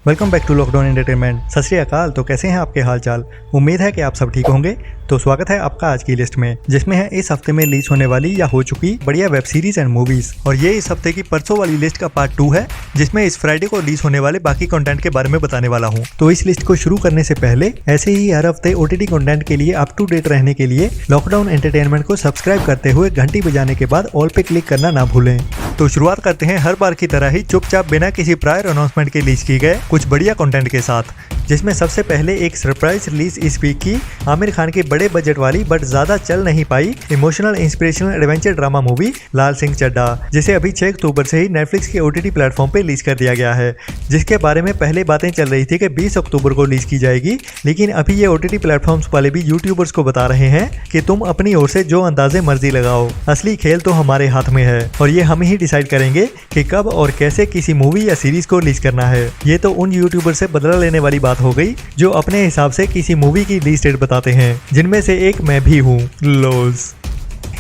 Welcome back to lockdown entertainment. Sat Shri अकाल। तो कैसे हैं आपके हाल चाल। उम्मीद है कि आप सब ठीक होंगे। तो स्वागत है आपका आज की लिस्ट में, जिसमें है इस हफ्ते में रिलीज होने वाली या हो चुकी बढ़िया वेब सीरीज एंड मूवीज। और ये इस हफ्ते की परसों वाली लिस्ट का पार्ट 2 है, जिसमें इस फ्राइडे को रिलीज होने वाले बाकी कंटेंट के बारे में बताने वाला हूँ। तो इस लिस्ट को शुरू करने से पहले ऐसे ही हर हफ्ते OTT कंटेंट के लिए अप टू डेट रहने के लिए लॉकडाउन एंटरटेनमेंट को सब्सक्राइब करते हुए घंटी बजाने के बाद ऑल पे क्लिक करना ना भूलें। तो शुरुआत करते हैं हर बार की तरह ही चुपचाप बिना किसी प्रायर अनाउंसमेंट के रिलीज किए गए कुछ बढ़िया कंटेंट के साथ, जिसमें सबसे पहले एक सरप्राइज रिलीज इस वीक की आमिर खान की बड़े बजट वाली बट ज्यादा चल नहीं पाई emotional inspirational adventure drama movie Lal Singh Chaddha, जिसे अभी 6 अक्टूबर से ही नेटफ्लिक्स के OTT प्लेटफॉर्म पे रिलीज कर दिया गया है। जिसके बारे में पहले बातें चल रही थी कि 20 अक्टूबर को रिलीज की जाएगी, लेकिन अभी ये OTT प्लेटफॉर्म्स वाले भी यूट्यूबर्स को बता रहे हैं कि तुम अपनी ओर से जो अंदाजे मर्जी लगाओ, असली खेल तो हमारे हाथ में है और ये हम ही डिसाइड करेंगे कि कब और कैसे किसी मूवी या सीरीज को रिलीज करना है। ये तो उन यूट्यूबर से बदला लेने वाली बात हो गई जो अपने हिसाब से किसी मूवी की रिलीज डेट बताते हैं, जिनमें से एक मैं भी हूँ। लोल्स।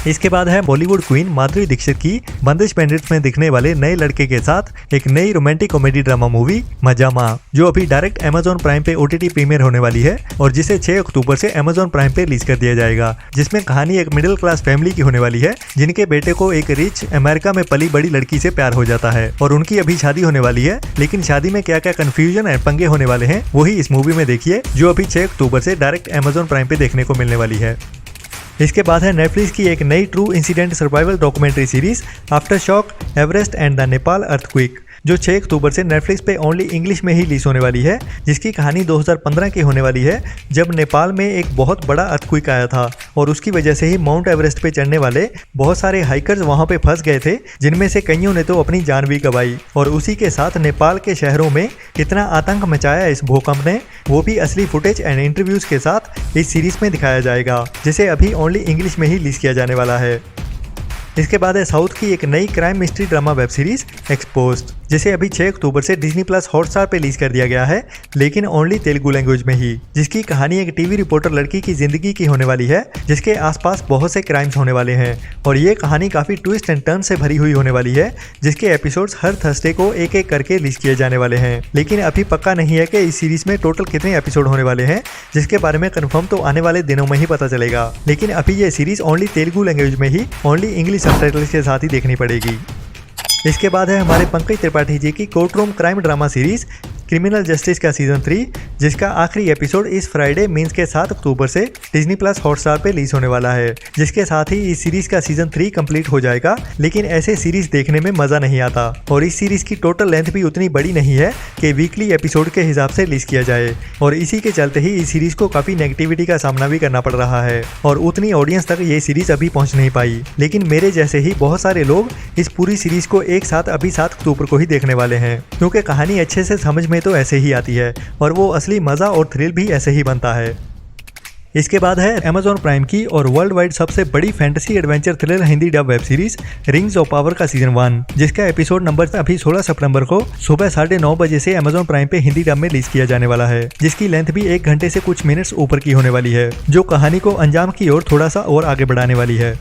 इसके बाद है बॉलीवुड क्वीन माधुरी दीक्षित की बंदिश बैंडिट्स में दिखने वाले नए लड़के के साथ एक नई रोमांटिक कॉमेडी ड्रामा मूवी मजामा, जो अभी डायरेक्ट Amazon प्राइम पे OTT प्रीमियर होने वाली है और जिसे 6 अक्टूबर से Amazon प्राइम पे रिलीज कर दिया जाएगा। जिसमें कहानी एक मिडिल क्लास फैमिली की होने वाली है, जिनके बेटे को एक रिच अमेरिका में पली बड़ी लड़की से प्यार हो जाता है और उनकी अभी शादी होने वाली है। लेकिन शादी में क्या क्या कंफ्यूजन एंड पंगे होने वाले हैं वही इस मूवी में देखिए, जो अभी 6 अक्टूबर से डायरेक्ट Amazon प्राइम पे देखने को मिलने वाली है। इसके बाद है नेटफ्लिक्स की एक नई true incident survival documentary series after shock Everest and the Nepal earthquake, जो 6 अक्टूबर से नेटफ्लिक्स पे ओनली इंग्लिश में ही रिलीज होने वाली है। जिसकी कहानी 2015 की होने वाली है, जब नेपाल में एक बहुत बड़ा अर्थक्वेक आया था और उसकी वजह से ही माउंट एवरेस्ट पे चढ़ने वाले बहुत सारे हाइकर्स वहां पे फंस गए थे, जिनमें से कईयों ने तो अपनी जान भी गंवाई। और उसी के साथ नेपाल के शहरों में कितना आतंक मचाया इस भूकंप ने, वो भी असली फुटेज एंड इंटरव्यूज के साथ इस सीरीज में दिखाया जाएगा, जिसे अभी ओनली इंग्लिश में ही रिलीज किया जाने वाला है। इसके बाद है साउथ की एक नई crime mystery drama web series exposed, जिसे अभी 6 अक्टूबर से Disney+ हॉटस्टार पे रिलीज कर दिया गया है, लेकिन ओनली तेलुगु लैंग्वेज में ही। जिसकी कहानी एक टीवी रिपोर्टर लड़की की जिंदगी की होने वाली है, जिसके आसपास बहुत से क्राइम्स होने वाले हैं और ये कहानी काफी ट्विस्ट एंड टर्न से भरी हुई होने वाली है, जिसके एपिसोड्स हर थर्सडे को एक एक करके रिलीज किए जाने वाले हैं। लेकिन अभी पक्का नहीं है कि इस सीरीज में टोटल कितने एपिसोड होने वाले हैं, जिसके बारे में कंफर्म तो आने वाले दिनों में ही पता चलेगा। लेकिन अभी ये सीरीज ओनली तेलुगु लैंग्वेज में ही ओनली इंग्लिश सबटाइटल्स के साथ ही देखनी पड़ेगी। इसके बाद है हमारे पंकज त्रिपाठी जी की court room crime drama series criminal justice का सीजन 3, जिसका आखिरी एपिसोड इस फ्राइडे मींस के 7 अक्टूबर से Disney+ हॉटस्टार पे रिलीज होने वाला है। जिसके साथ ही इस सीरीज का सीजन 3 कंप्लीट हो जाएगा। लेकिन ऐसे सीरीज देखने में मजा नहीं आता और इस सीरीज की टोटल लेंथ भी उतनी बड़ी नहीं है कि वीकली एपिसोड के हिसाब से रिलीज किया जाए, और इसी के चलते ही इस सीरीज को काफी नेगेटिविटी का सामना भी करना पड़ रहा है और उतनी ऑडियंस तक ये सीरीज अभी पहुंच नहीं पाई। लेकिन मेरे जैसे ही बहुत सारे लोग इस पूरी सीरीज को एक साथ अभी 7 अक्टूबर को ही देखने वाले हैं, क्योंकि कहानी अच्छे से समझ में तो ऐसे ही आती है और वो असली मजा और थ्रिल भी ऐसे ही बनता है। इसके बाद है Amazon प्राइम की और वर्ल्ड वाइड सबसे बड़ी fantasy adventure thriller Hindi dub web series rings of power का सीजन 1, जिसका एपिसोड नंबर अभी 16 सितंबर को सुबह 9:30 बजे से Amazon प्राइम पे हिंदी डब में रिलीज किया जाने वाला है। जिसकी लेंथ भी 1 घंटे से कुछ मिनट्स ऊपर की होने वाली है, जो कहानी को अंजाम की ओर थोड़ा सा और आगे बढ़ाने वाली है।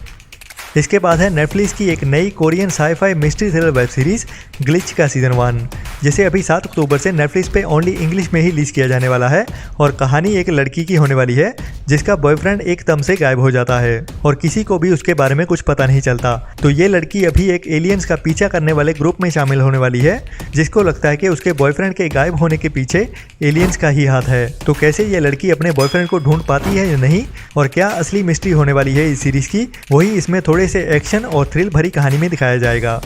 इसके बाद है नेटफ्लिक्स की एक नई Korean sci-fi mystery thriller web series glitch का सीजन 1, जिसे अभी 7 अक्टूबर से नेटफ्लिक्स पे ओनली इंग्लिश में ही रिलीज किया जाने वाला है। और कहानी एक लड़की की होने वाली है, जिसका बॉयफ्रेंड एकदम से गायब हो जाता है और किसी को भी उसके बारे में कुछ पता नहीं चलता। तो ये लड़की अभी एक एलियंस का पीछा करने वाले ग्रुप में शामिल होने वाली है, जिसको लगता है कि उसके बॉयफ्रेंड के गायब होने के पीछे एलियंस का ही हाथ है। तो कैसे ये लड़की अपने बॉयफ्रेंड को ढूंढ पाती है या नहीं, और क्या असली मिस्ट्री होने वाली है इस सीरीज की, वही इसमें थोड़े से एक्शन और थ्रिल भरी कहानी में दिखाया जाएगा।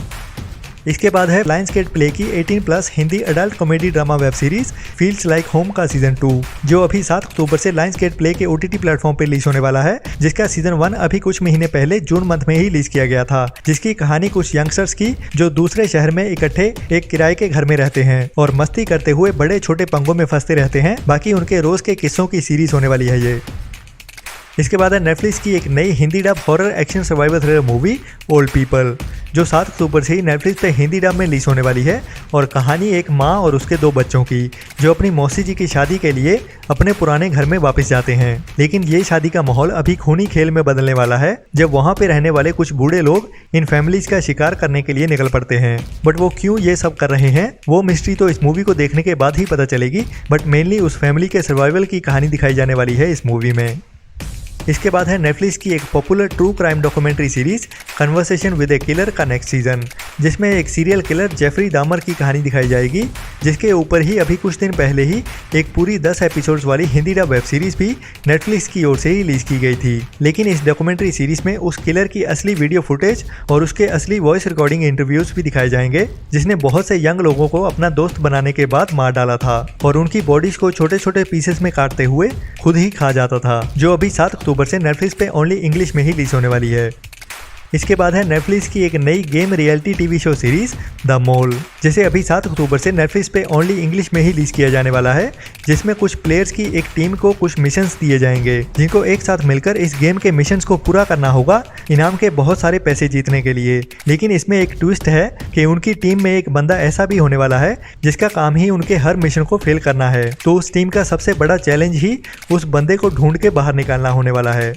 इसके बाद है लायंसगेट प्ले की 18+ Hindi adult comedy drama web series feels like home का सीजन 2, जो अभी 7 अक्टूबर से लायंसगेट प्ले के OTT प्लेटफॉर्म पे रिलीज होने वाला है। जिसका सीजन 1 अभी कुछ महीने पहले जून मंथ में ही रिलीज किया गया था। जिसकी कहानी कुछ यंगस्टर्स की जो दूसरे शहर में इकट्ठे एक किराए के घर में रहते हैं और मस्ती करते हुए बड़े छोटे पंगों में फंसते रहते हैं। बाकी उनके रोज के किस्सों की सीरीज होने वाली है ये। इसके बाद है नेटफ्लिक्स की एक नई Hindi dub horror action survival thriller movie old people, जो 7 अक्टूबर से ही नेटफ्लिक्स पे हिंदी डब में रिलीज होने वाली है। और कहानी एक माँ और उसके 2 बच्चों की, जो अपनी मौसी जी की शादी के लिए अपने पुराने घर में वापस जाते हैं। लेकिन ये शादी का माहौल अभी खूनी खेल में बदलने वाला है, जब वहाँ पे रहने वाले कुछ बूढ़े लोग इन फैमिलीज का शिकार करने के लिए निकल पड़ते हैं। बट वो क्यों ये सब कर रहे हैं, वो मिस्ट्री तो इस मूवी को देखने के बाद ही पता चलेगी। बट मेनली उस फैमिली के सर्वाइवल की कहानी दिखाई जाने वाली है इस मूवी में। इसके बाद है नेटफ्लिक्स की एक popular true crime documentary series conversation with a killer का नेक्स्ट सीजन, जिसमें एक सीरियल किलर जेफरी डामर की कहानी दिखाई जाएगी, जिसके ऊपर ही अभी कुछ दिन पहले ही एक पूरी 10 एपिसोड्स वाली हिंदी डब वेब सीरीज भी नेटफ्लिक्स की ओर से ही रिलीज की गई थी। लेकिन इस डॉक्यूमेंट्री सीरीज में उस किलर की असली वीडियो फुटेज और उसके असली वॉइस रिकॉर्डिंग इंटरव्यूज भी दिखाए जाएंगे, जिसने बहुत से यंग लोगों को अपना दोस्त बनाने के बाद मार डाला था और उनकी बॉडीज को छोटे छोटे पीसेस में काटते हुए खुद ही खा जाता था, जो अभी 7 अक्टूबर से नेटफ्लिक्स पे ओनली इंग्लिश में ही रिलीज होने वाली है। इसके बाद है नेटफ्लिक्स की एक नई game reality TV show series the mole, जिसे अभी 7 अक्टूबर से नेटफ्लिक्स पे ओनली इंग्लिश में ही रिलीज किया जाने वाला है, जिसमें कुछ प्लेयर्स की एक टीम को कुछ मिशंस दिए जाएंगे, जिनको एक साथ मिलकर इस गेम के मिशंस को पूरा करना होगा इनाम के बहुत सारे पैसे जीतने के लिए। लेकिन इसमें एक ट्विस्ट है कि उनकी टीम में एक बंदा ऐसा भी होने वाला है जिसका काम ही उनके हर मिशन को फेल करना है। तो उस टीम का सबसे बड़ा चैलेंज ही उस बंदे को ढूंढ के बाहर निकालना होने वाला है।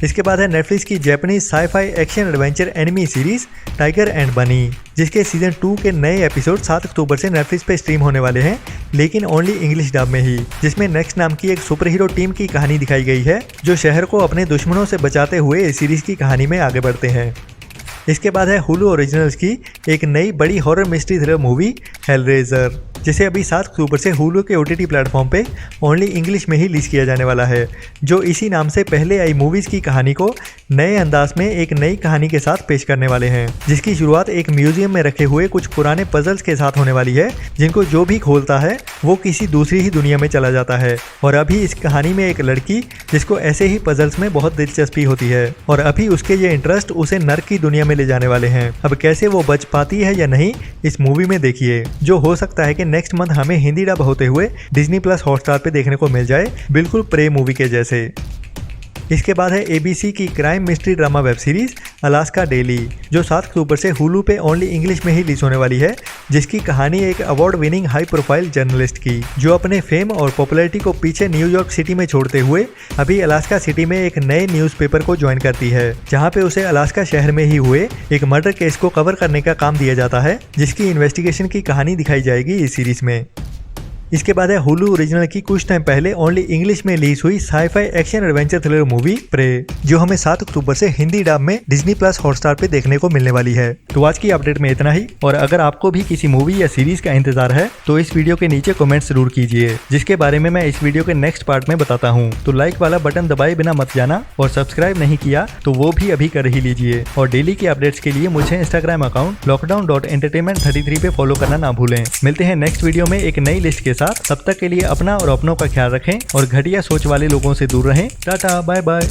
इसके बाद है नेटफ्लिक्स की Japanese sci-fi action adventure enemy series tiger and बनी, जिसके सीजन 2 के नए एपिसोड 7 अक्टूबर से नेटफ्लिक्स पे स्ट्रीम होने वाले हैं, लेकिन ओनली इंग्लिश डब में ही, जिसमें नेक्स्ट नाम की एक सुपर हीरो टीम की कहानी दिखाई गई है, जो शहर को अपने दुश्मनों से बचाते हुए इस सीरीज की कहानी में आगे बढ़ते हैं। इसके बाद है हुलू ओरिजिनल्स की एक नई बड़ी हॉरर मिस्ट्री थ्रिलर मूवी हेलरेजर, जिसे अभी 7 अक्टूबर से हुलू के OTT प्लेटफॉर्म पे ओनली इंग्लिश में ही रिलीज किया जाने वाला है, जो इसी नाम से पहले आई मूवीज़ की कहानी को नए अंदाज में एक नई कहानी के साथ पेश करने वाले हैं, जिसकी शुरुआत एक म्यूजियम में रखे हुए कुछ पुराने पजल्स के साथ होने वाली है, जिनको जो भी खोलता है वो किसी दूसरी ही दुनिया में चला जाता है। और अभी इस कहानी में एक लड़की जिसको ऐसे ही पजल्स में बहुत दिलचस्पी होती है, और अभी उसके ये इंटरेस्ट उसे नर्क की दुनिया में ले जाने वाले हैं। अब कैसे वो बच पाती है या नहीं, इस मूवी में देखिए, जो हो सकता है कि नेक्स्ट मंथ हमें हिंदी डब होते हुए डिज्नी प्लस हॉटस्टार पे देखने को मिल जाए, बिल्कुल प्रे मूवी के जैसे। इसके बाद है ABC की crime mystery drama web series Alaska daily, जो 7 अक्टूबर से हुलू पे ओनली इंग्लिश में ही रिलीज होने वाली है, जिसकी कहानी एक award winning high profile journalist की, जो अपने फेम और पॉपुलैरिटी को पीछे न्यूयॉर्क सिटी में छोड़ते हुए अभी अलास्का सिटी में एक नए न्यूज़पेपर को ज्वाइन करती है, जहां पे उसे अलास्का शहर में ही हुए एक मर्डर केस को कवर करने का काम दिया जाता है, जिसकी इन्वेस्टिगेशन की कहानी दिखाई जाएगी इस सीरीज में। इसके बाद है हुलू ओरिजिनल की कुछ टाइम पहले ओनली इंग्लिश में रिलीज हुई sci fi action adventure thriller movie prey, जो हमें 7 अक्टूबर से हिंदी डब में डिज्नी प्लस हॉटस्टार पे देखने को मिलने वाली है। तो आज की अपडेट में इतना ही, और अगर आपको भी किसी मूवी या सीरीज का इंतजार है तो इस वीडियो के नीचे कमेंट जरूर कीजिए, जिसके बारे में मैं इस वीडियो के नेक्स्ट पार्ट में बताता हूँ। तो लाइक वाला बटन दबाए बिना मत जाना, और सब्सक्राइब नहीं किया तो वो भी अभी कर ही लीजिए। और डेली की अपडेट्स के लिए मुझे इंस्टाग्राम अकाउंट lockdown.entertainment33 पे फॉलो करना ना भूलें। मिलते हैं नेक्स्ट वीडियो में एक नई लिस्ट के साथ, तब तक के लिए अपना और अपनों का ख्याल रखें और घटिया सोच वाले लोगों से दूर रहें। Tata bye bye.